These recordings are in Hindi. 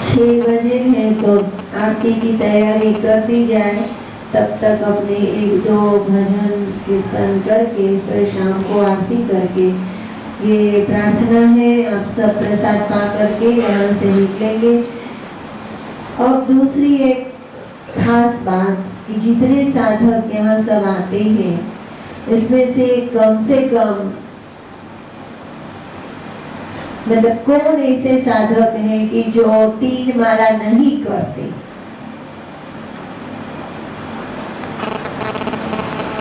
6 बजे है तो आरती की तैयारी कर दी जाए, तब तक अपने 1-2 भजन कीर्तन करके फिर शाम को आरती करके ये प्रार्थना है आप सब प्रसाद पा करके यहाँ से निकलेंगे। और दूसरी एक खास बात कि जितने साधक यहाँ सब आते हैं इसमें से कम मतलब कौन ऐसे साधक हैं कि जो 3 माला नहीं करते?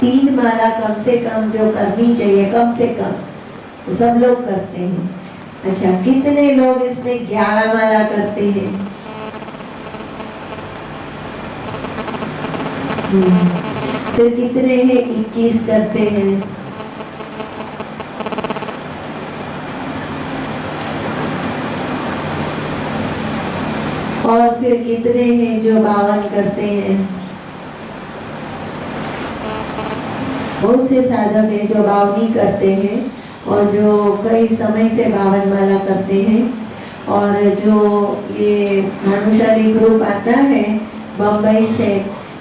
3 माला कम से कम जो करनी चाहिए, कम से कम तो सब लोग करते हैं। अच्छा, कितने लोग इसमें 11 माला करते हैं? फिर कितने हैं 21 करते हैं? और फिर कितने हैं जो 52 करते हैं? बहुत से साधक हैं जो 52 करते हैं और जो कई समय से 52 माला करते हैं। और जो ये भानुशाली ग्रुप आता है बम्बई से,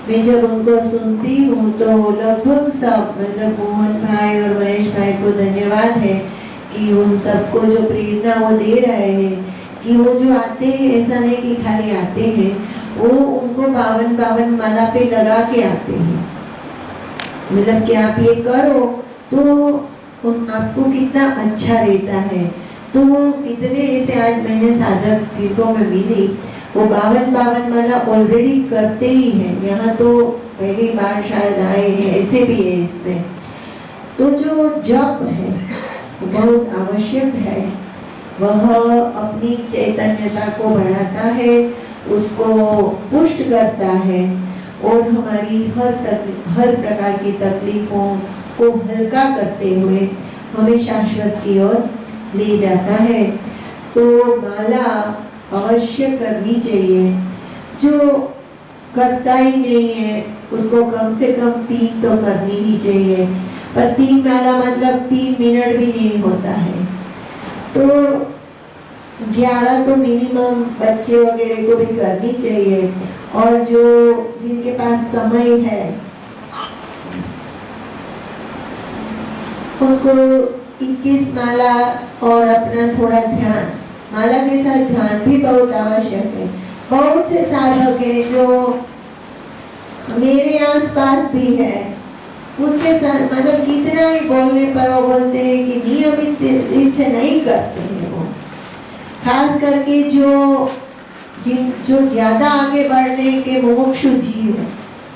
मैं जब उनको सुनती हूँ तो लगभग सब मतलब मोहन भाई और महेश भाई को धन्यवाद है कि उन सबको जो प्रेरणा वो दे रहे हैं कि वो जो आते हैं ऐसा नहीं कि खाली आते हैं, वो उनको 52 माला पे लगा के आते हैं। मतलब कि आप ये करो तो आपको कितना अच्छा रहता है। तो कितने ऐसे आज मैंने साधक जिनको मैं मिली वो 52 माला ऑलरेडी करते ही हैं। यहाँ तो पहली बार शायद आए हैं, ऐसे भी है इसमें। तो जो जप है बहुत आवश्यक है, वह अपनी चैतन्यता को बढ़ाता है, उसको पुष्ट करता है और हमारी हर प्रकार की तकलीफों को हल्का करते हुए हमें शाश्वत की ओर ले जाता है। तो माला अवश्य करनी चाहिए। जो करता ही नहीं है उसको कम से कम 3 तो करनी ही चाहिए। पर 3 माला मतलब 3 मिनट भी नहीं होता है। तो 11 तो मिनिमम बच्चे वगैरह को भी करनी चाहिए। और जो जिनके पास समय है उनको 21 माला और अपना थोड़ा ध्यान, माला के साथ ध्यान भी बहुत आवश्यक है। बहुत से साधक हैं जो मेरे आसपास भी है, उनके साथ मतलब कितना ही बोलने पर वो बोलते हैं कि नियमित इनसे नहीं करते हैं। वो खास करके जो ज्यादा आगे बढ़ने के मुमुक्षु जीव है,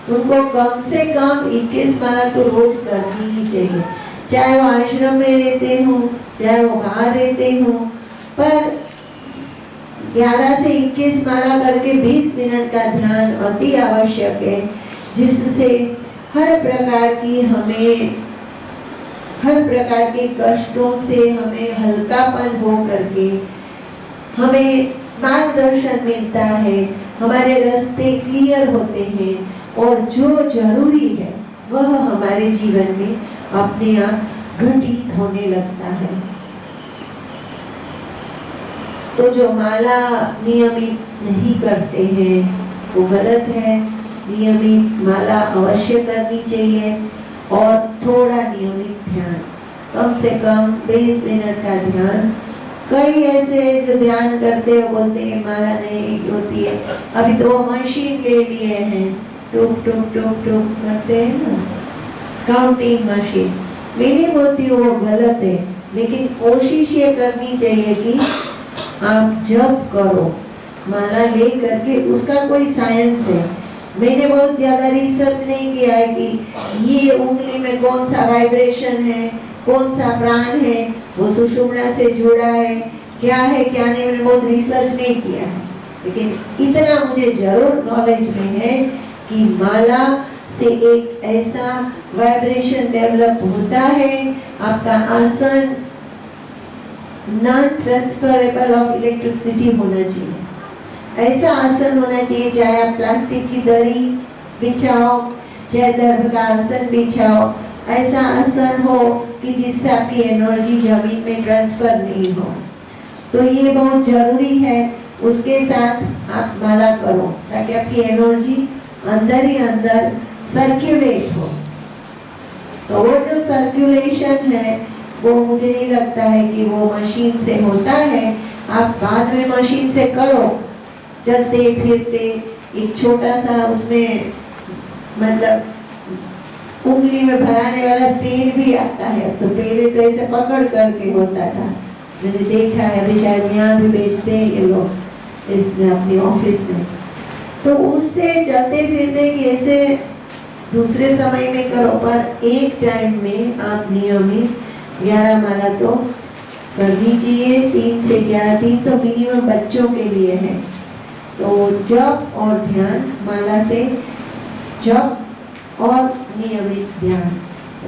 उनको कम से कम 21 माला तो रोज करनी ही चाहिए। चाहे वो आश्रम में रहते हो, चाहे वो बाहर रहते हो, पर 11 से 21 माला करके 20 मिनट का ध्यान अति आवश्यक है, जिससे हर प्रकार के कष्टों से हमें हल्कापन हो करके हमें मार्गदर्शन मिलता है, हमारे रास्ते क्लियर होते हैं और जो जरूरी है वह हमारे जीवन में अपने आप घटित होने लगता है। तो जो माला नियमित नहीं करते हैं वो गलत है। नियमित माला अवश्य करनी चाहिए और थोड़ा नियमित ध्यान, कम से कम 20 मिनट का ध्यान। कई ऐसे जो ध्यान करते हैं बोलते हैं माला नहीं होती है, अभी तो वो मशीन ले लिए हैं, टुक टुक टुक टुक करते हैं ना, काउंटिंग मशीन। मैं नहीं बोलती वो गलत है, लेकिन कोशिश ये करनी चाहिए कि आप जब करो माला ले करके, उसका कोई साइंस है। मैंने बहुत ज्यादा रिसर्च नहीं किया है कि ये उंगली में कौन सा वाइब्रेशन है, कौन सा प्राण है, वो सुषुम्ना से जुड़ा है, क्या है क्या नहीं, मैंने बहुत रिसर्च नहीं किया है। लेकिन इतना मुझे जरूर नॉलेज में है कि माला से एक ऐसा वाइब्रेशन डेवलप होता है, आपका आसन नॉन ट्रांसफरेबल ऑफ इलेक्ट्रिसिटी होना चाहिए। ऐसा आसन होना चाहिए, चाहे आप प्लास्टिक की दरी बिछाओ, चाहे दर्भ का आसन बिछाओ, ऐसा आसन हो कि जिससे आपकी एनर्जी जमीन में ट्रांसफर नहीं हो। तो ये बहुत जरूरी है। उसके साथ आप माला करो ताकि आपकी एनर्जी अंदर ही अंदर सर्कुलेट हो। तो वो जो सर्कुलेशन है वो मुझे नहीं लगता है कि वो मशीन से होता है। आप बाद में मशीन से करो, चलते फिरते एक छोटा सा उसमें मतलब उंगली में भराने वाला स्टेन भी आता है। तो पहले तो ऐसे पकड़ करके होता था, मैंने देखा है, अभी शायद यहाँ भी बेचते हैं ये लोग इसमें अपने ऑफिस में। तो उससे चलते फिरते कि ऐसे दूसरे समय में करो, पर एक टाइम में आप नियमित 11 माला तो कर दीजिए। 3 से 11, 3 तो मिनिमम बच्चों के लिए है। तो जप और ध्यान, माला से जप और नियमित ध्यान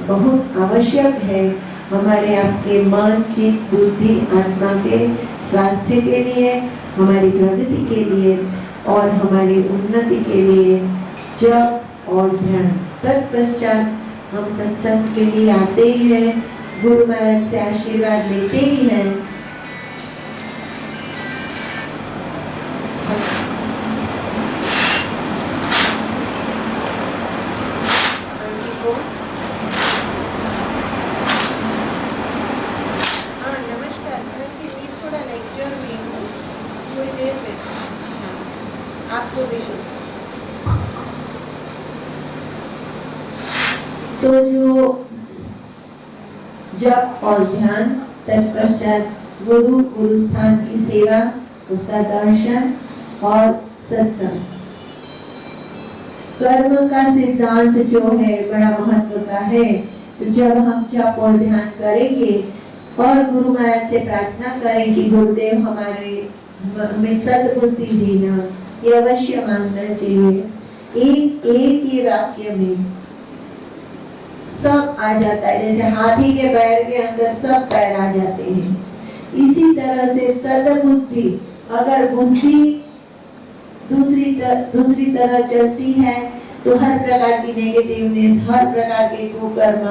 बहुत आवश्यक है हमारे आपके मन, चित्त, बुद्धि, आत्मा के स्वास्थ्य के लिए, हमारी प्रगति के लिए और हमारी उन्नति के लिए जप और ध्यान। तत्पश्चात हम सत्संग के लिए आते ही हैं, गुरु महाराज से आशीर्वाद लेते ही हैं। तो जो जप और ध्यान, तत्पश्चात गुरु, गुरु स्थान की सेवा, उसका दर्शन और सत्संग। कर्म का सिद्धांत जो है बड़ा महत्व का है। तो जब हम जप और ध्यान करेंगे और गुरु महाराज से प्रार्थना करें कि गुरुदेव हमें सद्बुद्धि देना, ये अवश्य मानना चाहिए। एक ये वाक्य में सब आ जाता है, जैसे हाथी के पैर के अंदर सब पैर आ जाते हैं। इसी तरह से सद्बुद्धि, अगर बुद्धि दूसरी तरह चलती है तो हर प्रकार की नेगेटिवनेस, हर प्रकार के कुकर्म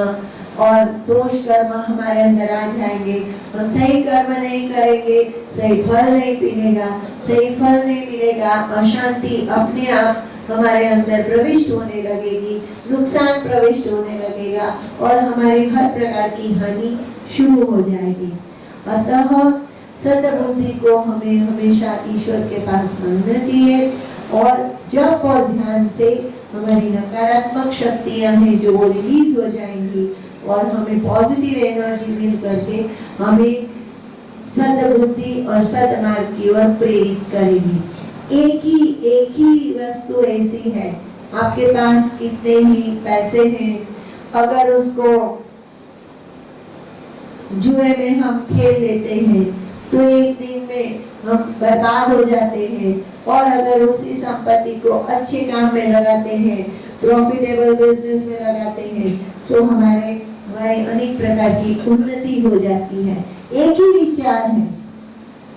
और दोष कर्म हमारे अंदर आ जाएंगे। हम सही कर्म नहीं करेंगे, सही फल नहीं मिलेगा, सही फल नहीं मिलेगा, अशांति अपने आप हमारे अंदर प्रविष्ट होने लगेगी, नुकसान प्रविष्ट होने लगेगा और हमारी हर प्रकार की हानि शुरू हो जाएगी। अतः सद्बुद्धि को हमें हमेशा ईश्वर के पास मांगना चाहिए और जप और ध्यान से हमारी नकारात्मक शक्तियां हैं जो वो रिलीज हो जाएंगी और हमें पॉजिटिव एनर्जी मिल करके हमें सद्बुद्धि और सद्मार्ग की ओर प्रेरित करेगी। एक ही वस्तु ऐसी है, आपके पास कितने ही पैसे हैं, अगर उसको जुए में हम खेल लेते हैं तो एक दिन में हम बर्बाद हो जाते हैं। और अगर उसी संपत्ति को अच्छे काम में लगाते हैं, प्रॉफिटेबल बिजनेस में लगाते हैं, तो हमारे अनेक प्रकार की उन्नति हो जाती है। एक ही विचार है,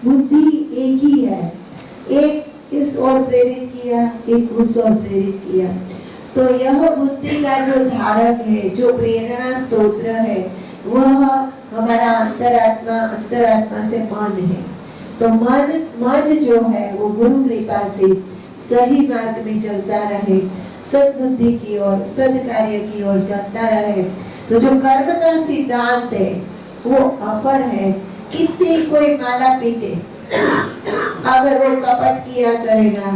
बुद्धि एक ही है, एक इस ओर प्रेरित किया, एक उस ओर प्रेरित किया। तो यह बुद्धि का जो धारक है, जो प्रेरणा स्तोत्र है, वह हमारा अंतरात्मा से मन है। तो मन जो है वो गुरु कृपा से सही मार्ग में चलता रहे, सद्बुद्धि की ओर, सद्कार्य की ओर चलता रहे। तो जो कर्म का सिद्धांत है वो अपर है। कितनी कोई माला पीटे, अगर वो कपट किया करेगा,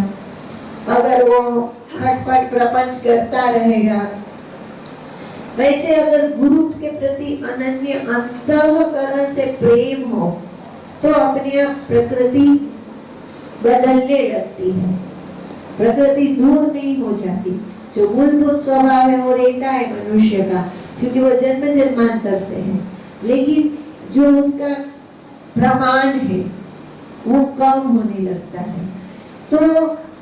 अगर वो खटपट प्रपंच करता रहेगा, वैसे अगर गुरु के प्रति अनन्य अंतःकरण से प्रेम हो तो अपनी प्रकृति बदलने लगती है, प्रकृति दूर नहीं हो जाती। जो मूलभूत स्वभाव है वो रहता है मनुष्य का, क्योंकि वो जन्म जन्मांतर से है, लेकिन जो उसका प्रमाण है वो कम होने लगता है। तो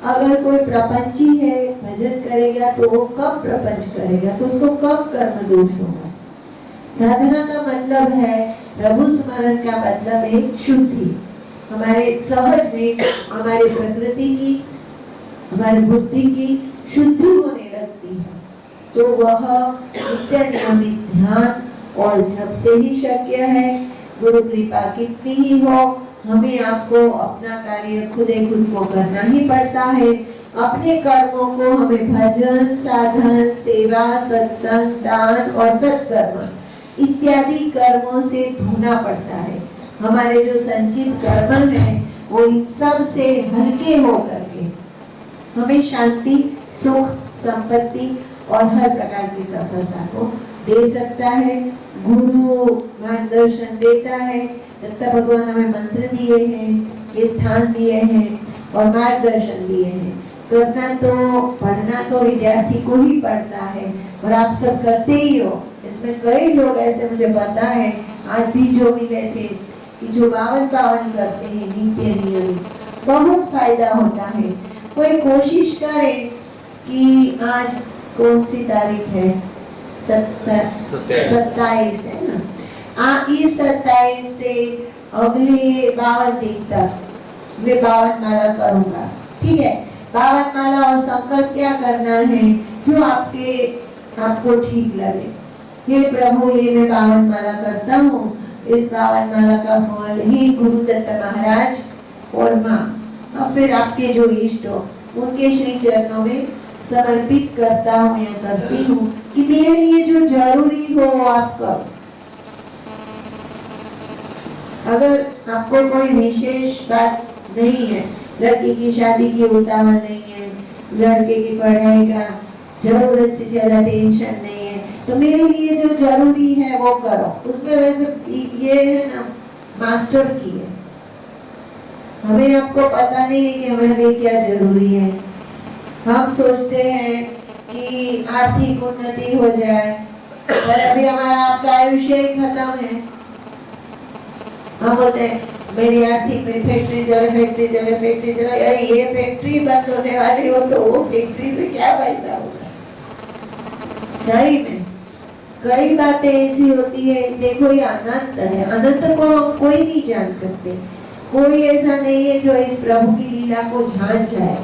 अगर कोई प्रपंची है, भजन करेगा तो वो कम प्रपंच करेगा, तो उसको कम कर्म दोष होगा। साधना का मतलब है, प्रभु स्मरण का मतलब है शुद्धि। हमारे सहज में हमारी प्रकृति की, हमारी बुद्धि की शुद्धि होने लगती है। तो वह नित्य नियमित ध्यान और जब से ही शक्य है, गुरु कृपा कितनी ही हो हमें आपको अपना कार्य खुद को करना ही पड़ता है। अपने कर्मों को हमें भजन, साधन, सेवा, सत्संग, दान और सत्कर्म इत्यादि कर्मों से धोना पड़ता है। हमारे जो संचित कर्म है वो इन सब से हल्के हो करके हमें शांति, सुख, संपत्ति और हर प्रकार की सफलता को दे सकता है। गुरु मार्गदर्शन देता है। दत्ता भगवान हमें मंत्र दिए हैं, ये स्थान दिए हैं और मार्गदर्शन दिए हैं। करना तो, पढ़ना तो विद्यार्थी को ही पड़ता है और आप सब करते ही हो। इसमें कई लोग ऐसे मुझे पता है, आज भी जो मिले थे, कि जो 52 करते हैं नित्य नियमित, बहुत फायदा होता है। कोई कोशिश करे कि आज कौन सी तारीख है, 27 है ना, इस 27 से अगले 52 दिन तक मैं 52 माला करूंगा। ठीक है, 52 माला और संकल्प क्या करना है, जो आपको ठीक लगे। हे प्रभु, ये मैं 52 माला करता हूँ, इस 52 माला का फल ही गुरुदत्त महाराज और माँ और फिर आपके जो इष्ट हो उनके श्री चरणों में समर्पित करता हूँ या करती हूँ कि मेरे लिए जो जरूरी हो वो आप करो। अगर आपको कोई विशेष बात नहीं है, लड़की की शादी की उतावल नहीं है, लड़के की पढ़ाई का जरूरत से ज्यादा टेंशन नहीं है, तो मेरे लिए जो जरूरी है वो करो। उसमें वैसे ये है ना, मास्टर की है। हमें आपको पता नहीं है कि हमारे लिए क्या जरूरी है। हम सोचते हैं कि आर्थिक उन्नति हो जाए, पर अभी हमारा आपका आयुष्य ही खत्म है। हम बोलते हैं मेरी आर्थिक, मेरी फैक्ट्री चले। अरे ये फैक्ट्री बंद होने वाली हो तो वो फैक्ट्री से क्या फायदा होगा। सही में कई बातें ऐसी होती है। देखो ये अनंत है, अनंत को हम कोई नहीं जान सकते। कोई ऐसा नहीं है जो इस प्रभु की लीला को जान जाए।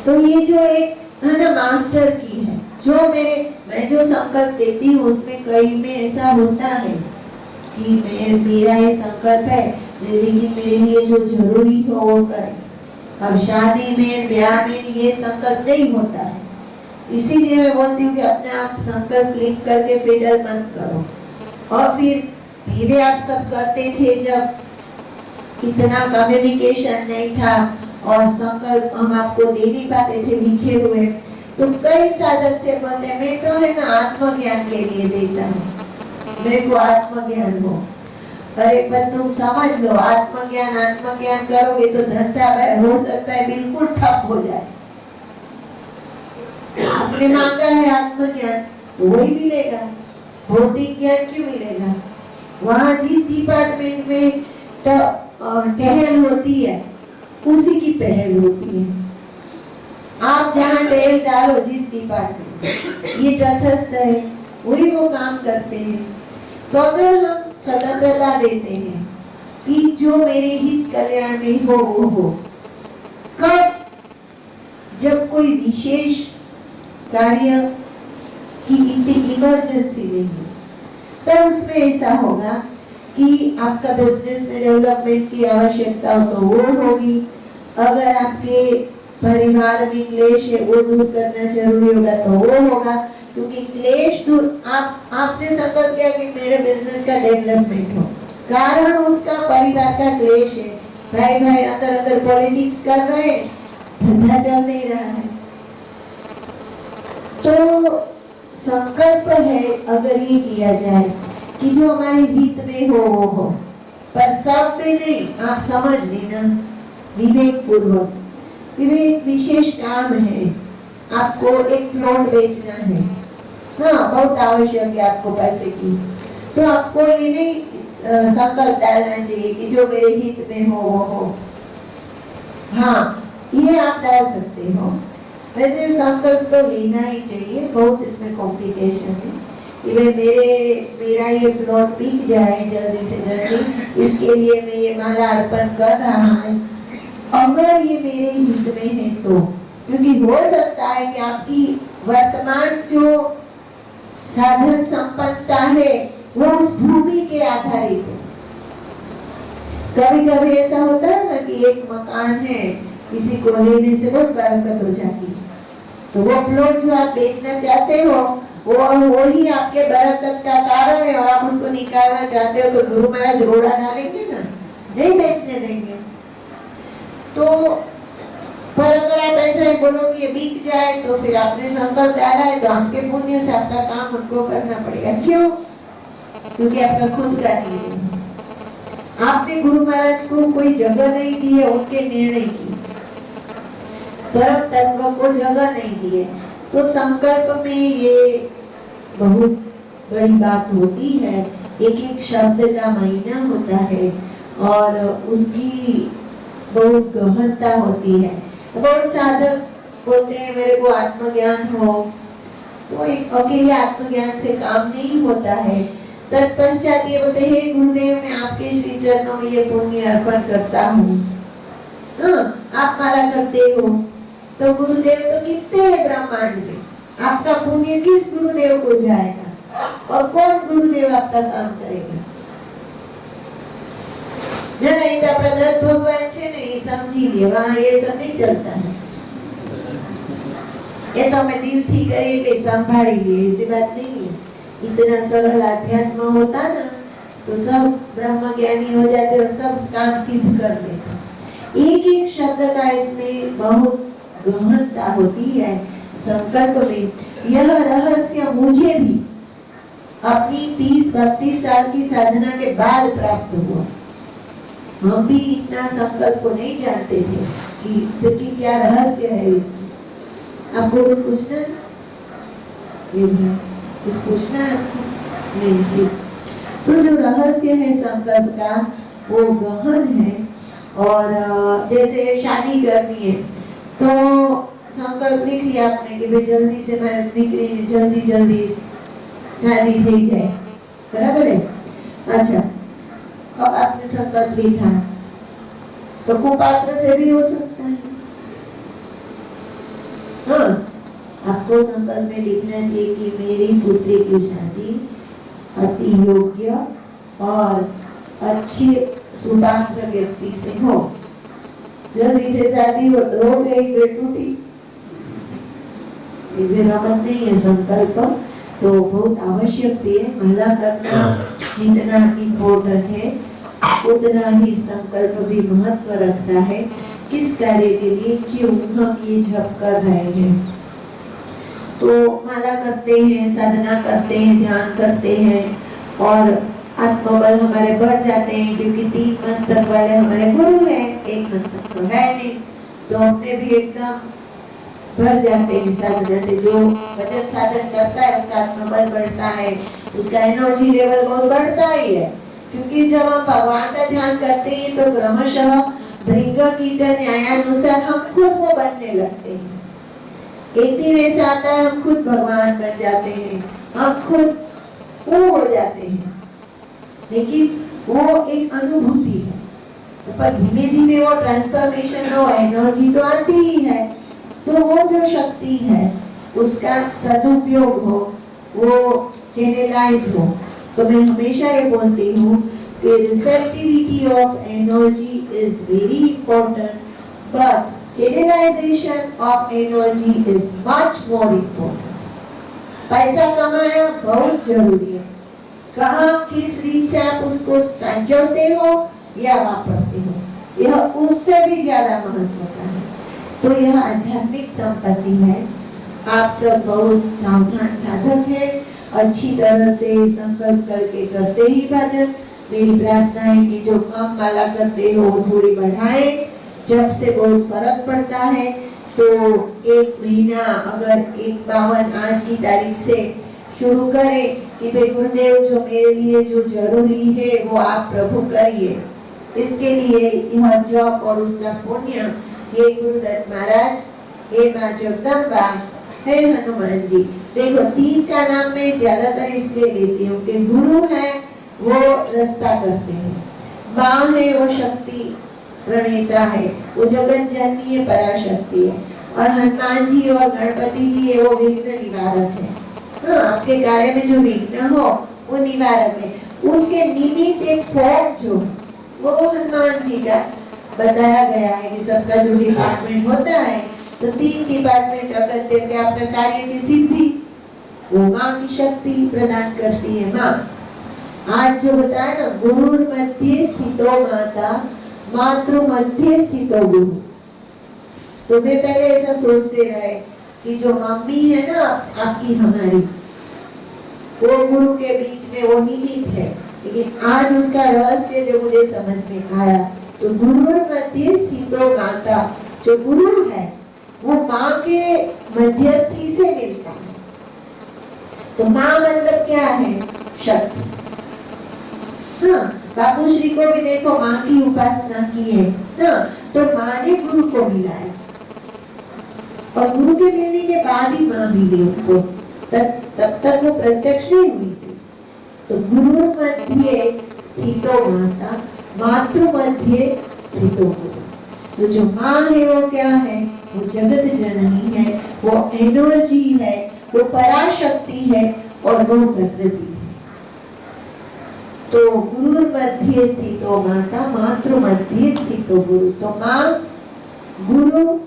तो ये जो एक है ना, मास्टर की है, जो मैं जो संकल्प देती हूँ उसमें कई में ऐसा होता है कि मेरा ये संकल्प है, लेकिन मेरे लिए जो जरूरी हो वो करें। अब शादी में, ब्याह में ये संकल्प नहीं होता है, इसीलिए मैं बोलती हूँ कि अपने आप संकल्प लिख करके फिडल मत करो। और फिर धीरे आप सब करते थे, जब इतना कम्युनिकेशन नहीं था और संकल्प हम आपको दे नहीं पाते थे लिखे हुए, तो कई साधक थे बोलते मैं तो है ना आत्मज्ञान के लिए देता हूँ, मेरे को आत्मज्ञान हो। अरे पर तुम समझ लो, आत्मज्ञान करोगे तो धंधा हो सकता है बिल्कुल ठप हो जाए। आपने मांगा है आत्मज्ञान तो वही मिलेगा, भौतिक ज्ञान क्यों मिलेगा। वहाँ जिस डिपार्टमेंट में टहल होती है उसी की पहल होती है। आप जहाँ टहल डालो जिस डिपार्टमेंट, ये तटस्थ है, वही वो काम करते हैं। तो अगर हम स्वतंत्रता देते हैं कि जो मेरे हित कल्याण में हो वो हो, कब जब कोई विशेष कार्य की इमरजेंसी नहीं है, तो उसमें ऐसा होगा कि आपका बिजनेस में डेवलपमेंट की आवश्यकता हो तो वो होगी। अगर आपके परिवार में क्लेश है वो दूर करना जरूरी होगा तो वो होगा, क्योंकि क्लेश दूर आपने संकल्प किया कि मेरे बिजनेस का डेवलपमेंट हो, कारण उसका परिवार का क्लेश है। भाई अंदर पॉलिटिक्स कर रहे हैं, धंधा चल नहीं रहा है। तो संकल्प है अगर ये किया जाए कि जो हमारे हित में हो वो हो, पर सब में नहीं। आप समझ लेना विवेक पूर्वक, विवेक विशेष काम है। आपको एक प्लॉट बेचना है, हाँ बहुत आवश्यक है आपको पैसे की, तो आपको ये नहीं संकल्प डालना चाहिए कि जो मेरे हित में हो वो हो। हाँ ये आप डाल सकते हो, वैसे संकल्प तो लेना ही चाहिए। बहुत इसमें कॉम्प्लिकेशन है कि मेरा ये प्लॉट बिक जाए जल्दी से जल्दी, इसके लिए मैं ये माला अर्पण कर रहा हूँ। अगर ये मेरे हित में है तो, क्योंकि हो सकता है कि आपकी वर्तमान जो साधन संपन्नता है वो उस भूमि के आधारित है। कभी कभी ऐसा होता है ना कि एक मकान है, किसी को लेने से बहुत बरकत हो जाती है, तो वो प्लॉट जो आप बेचना चाहते हो वो ही आपके बरकत का कारण है, और आप उसको निकालना चाहते हो तो गुरु महाराज रोड़ा डालेंगे ना, नहीं बेचने देंगे। तो पर अगर आप ऐसा ही बोलो कि ये बिक जाए, तो फिर आपने संकल्प डाला है तो आपके पुण्य से आपका काम उनको करना पड़ेगा। क्यों? क्योंकि आपका खुद का नहीं है। आपने गुरु महाराज को कोई जगह नहीं दी है उनके निर्णय की, परम तत्व को जगह नहीं दी है। तो संकल्प में ये बहुत बड़ी बात होती है, एक एक शब्द का महीना होता है और उसकी बहुत गहनता होती है। बहुत साधक बोलते हैं मेरे को आत्मज्ञान हो, तो एक अकेले आत्मज्ञान से काम नहीं होता है। तत्पश्चात ये बोलते हैं गुरुदेव मैं आपके श्री चरणों में ये पुण्य अर्पण करता हूँ। आप माला करते हो तो गुरुदेव तो कितने हैं ब्रह्मांड में, आपका पुण्य किस गुरुदेव को जाएगा और कौन गुरुदेव आपका काम करेगा? प्रदत्त भगवान छे ने ये समझी लिए, वहां ये सब नहीं चलता है। ये तो हमें दिल थी करे ले संभाली लिए, ऐसी बात नहीं है। इतना सरल अध्यात्म होता ना तो सब ब्रह्म ज्ञानी हो जाते और सब काम सिद्ध कर लेते। एक एक शब्द का इसमें बहुत गहनता होती है संकल्प में। यह रहस्य मुझे भी अपनी 30-32 साल की साधना के बाद प्राप्त हुआ। हम भी इतना संकल्प को नहीं जानते थे कि क्या रहस्य है इसमें। आपको कुछ पूछना है? कुछ पूछना है आपको? नहीं जी। तो जो रहस्य है संकल्प का वो गहन है। और जैसे शादी करनी है तो संकल्प लिख लिया आपने कि भाई जल्दी से मैं दीकरी ने जल्दी शादी થઈ જાય, बराबर है? अच्छा, अब आपने संकल्प लिखा तो कुपात्र से भी हो सकता है। हाँ, आपको संकल्प में लिखना चाहिए कि मेरी पुत्री की शादी अति योग्य और अच्छे सुपात्र व्यक्ति से हो। जल्दी से शादी हो तो हो गई, फिर टूटी। इसे रमत नहीं है संकल्प, तो बहुत आवश्यक है। माला करना जितना इम्पोर्टेंट है उतना ही संकल्प भी महत्व रखता है। किस कार्य के लिए, क्यों हम ये जप कर रहे हैं। तो माला करते हैं, साधना करते हैं, ध्यान करते हैं और आत्मबल हमारे बढ़ जाते हैं, क्योंकि 3 मस्तक वाले हमारे गुरु हैं, 1 मस्तक तो है नहीं, तो हमने भी एकदम भर जाते हैं साधना से। जो भजन साधन करता है उसका आत्मबल बढ़ता है, उसका एनर्जी लेवल बहुत बढ़ता ही है। क्योंकि जब हम भगवान का ध्यान करते हैं तो क्रमशः भृंग कीट न्यायानुसार हम खुद वो बनने लगते हैं। एक दिन ऐसा आता है हम खुद भगवान बन जाते हैं, हम खुद वो हो जाते हैं। लेकिन वो एक अनुभूति है, पर धीमे धीमे वो ट्रांसफॉर्मेशन हो, एनर्जी तो आती ही है। तो वो जो शक्ति है उसका सदुपयोग हो, वो चैनलाइज हो। तो मैं हमेशा ये बोलती हूँ कि receptivity of energy is very important, but channelisation of energy is much more important. पैसा कमाना बहुत जरूरी है, कहाँ किस रीत से आप उसको संजोते हो या वापरते हो, यह उससे भी ज्यादा महत्व होता है। तो यह आध्यात्मिक संपत्ति है। आप सब बहुत सावधान साधक हैं, अच्छी तरह से संकल्प करके करते ही भजन। मेरी प्रार्थना है कि जो कम माला करते हो थोड़ी बढ़ाएं, जब से बहुत फर्क पड़ता है। तो 1 महीना अगर 51 आज की तारीख से शुरू करें कि भाई गुरुदेव जो मेरे लिए जो जरूरी है वो आप प्रभु करिए, इसके लिए यह जप और उसका पुण्य हे गुरुदत्त महाराज, हे माँ जगदम्बा, हे हनुमान जी। देखो 3 का नाम मैं ज्यादातर इसलिए लेती हूँ कि गुरु है वो रास्ता करते हैं, माँ है वो शक्ति प्रणेता है, वो जगत जननी है, पराशक्ति है, और हनुमान जी और गणपति जी है वो विघ्न निवारक है। हाँ, आपके कार्य में जो विघ्न हो वो निवारक है। उसके निमित्त एक फॉर्म जो वो हनुमान जी का बताया गया है कि सबका जो डिपार्टमेंट होता है तो 3 डिपार्टमेंट अगर के अपने कार्य की सिद्धि वो माँ की शक्ति प्रदान करती है। माँ आज जो बताया ना, गुरु मध्य स्थितो माता मातृ मध्य स्थितो गुरु। तो वे पहले ऐसा सोचते रहे कि जो मम्मी है ना आपकी हमारी, वो गुरु के बीच में वो निहित है। लेकिन आज उसका रहस्य जो मुझे समझ में आया, तो गुरु मध्य स्थितो माता, जो गुरु है वो माँ के मध्यस्थी से मिलता है। तो माँ मतलब क्या है? शक्ति। हाँ, बापू श्री को भी देखो माँ की उपासना की है ना, तो माँ ने गुरु को मिलाया और गुरु के मिलने के बाद ही माँ मिली उनको, तब तक वो प्रत्यक्ष नहीं हुई थी। तो गुरु मध्य स्थितो माता मातृ मध्य स्थितो गुरु। तो जो माँ है वो क्या है? वो जगत जननी है, वो एनर्जी है, वो पराशक्ति है और वो प्रकृति है। तो गुरु मध्य स्थितो माता मातृ मध्य स्थितो गुरु। तो माँ, गुरु,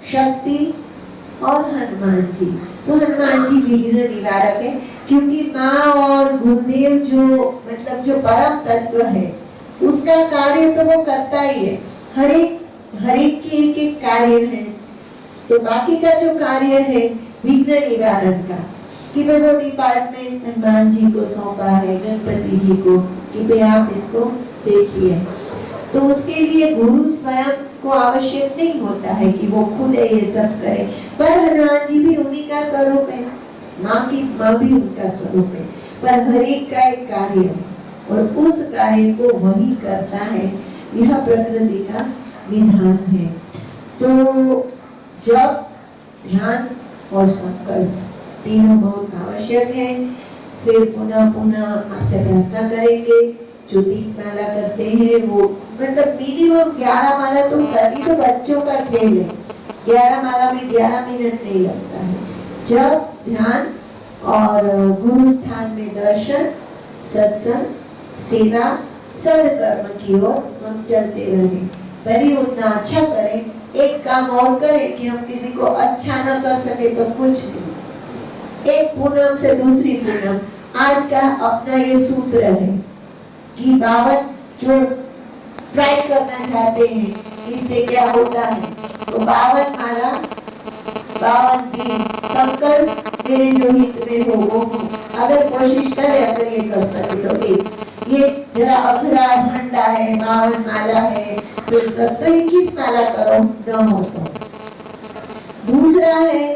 शक्ति और हनुमान जी। तो हनुमान जी विघ्न निवारक है, क्योंकि माँ और गुरुदेव जो मतलब जो परम तत्व है उसका कार्य तो वो करता ही है। हर एक के एक कार्य है। तो बाकी का जो कार्य है विघ्न निवारण का, कि वो डिपार्टमेंट हनुमान जी को सौंपा है, गणपति जी को, कि भाई आप इसको देखिए। तो उसके लिए गुरु स्वयं को आवश्यक नहीं होता है कि वो खुद ये सब करे, पर हनुमान जी भी उन्हीं का स्वरूप है, माँ भी उनका स्वरूप है। पर हर एक का एक कार्य है और उस कार्य को वही करता है, यह प्रकृति का विधान है। तो जब ध्यान और संकल्प तीनों बहुत आवश्यक है। फिर पुनः पुनः आपसे प्रार्थना करेंगे। जो दीपमाला करते हैं वो मतलब मिनिमम 11 माला तो करनी, तो बच्चों का खेल है। 11 माला में 11 मिनट नहीं लगता है। जब ध्यान और गुरु स्थान में दर्शन, सत्संग, सेवा, सदकर्म की ओर हम चलते रहें। भले उतना अच्छा करें, एक काम और करें कि हम किसी को अच्छा ना कर सके तो कुछ नहीं। एक पूनम से दूसरी पूनम, आज का अपना ये सूत्र है कि 52 जो ट्राई करना चाहते हैं इससे क्या होता है, तो 52 माला 52 दिन संकल्प मेरे जो हित में हो वो हो। अगर कोशिश करे, अगर ये कर सके तो एक ये जरा अधूरा भंडा है, 52 माला है, तो सब तो 21 माला करो, न हो तो। दूसरा है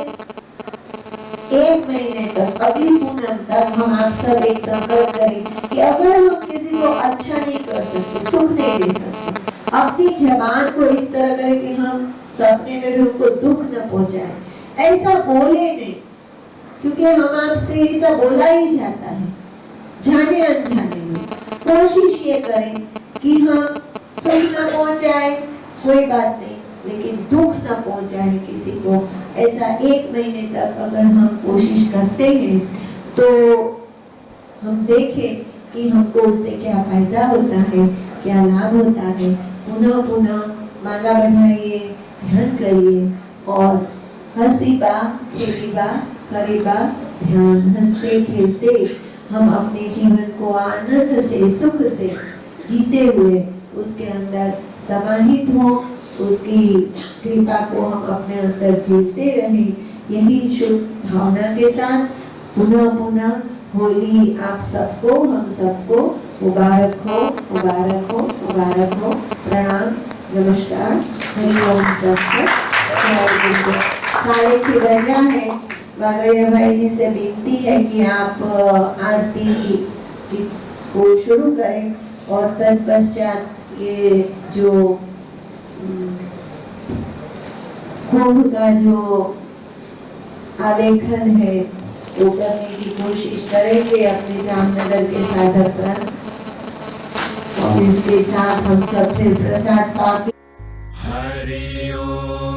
1 महीने तक, अगली पूनम तक हम आप सब एक संकल्प करें कि अगर हम किसी को अच्छा नहीं कर सकते, सुख नहीं दे सकते, अपनी जबान को इस तरह करें कि हम सपने में भी उनको दुख न पहुंचाए। ऐसा बोले नहीं, क्योंकि हम आपसे ऐसा बोला ही जाता है जाने अनजाने में। कोशिश ये करें कि हम सुख न पहुंचाए, कोई बात नहीं, लेकिन दुख न पहुंचाए किसी को। ऐसा 1 महीने तक अगर हम कोशिश करते हैं तो हम देखें कि हमको उससे क्या फायदा होता है, क्या लाभ होता है। पुनः पुनः माला बढ़ाइए, ध्यान करिए और हंसीबा खेलीबा करेबा ध्यान। हंसते खेलते हम अपने जीवन को आनंद से, सुख से जीते हुए उसके अंदर समाहित हो, उसकी कृपा को हम अपने अंदर जीते रहें। यही शुभ भावना के साथ पुनः पुनः होली आप सबको, हम सबको मुबारक हो, मुबारक हो, मुबारक हो। प्रणाम, नमस्कार, हरि ओम दर्शक। 6:30 है। बागड़िया भाई जी से विनती है कि आप आरती को शुरू करें और तत्पश्चात ये जो कुंभ का जो आलेखन है वो करने की कोशिश करेंगे अपने जामनगर के साधक पर, और इसके साथ हम सब फिर प्रसाद पाके। हरि ओम।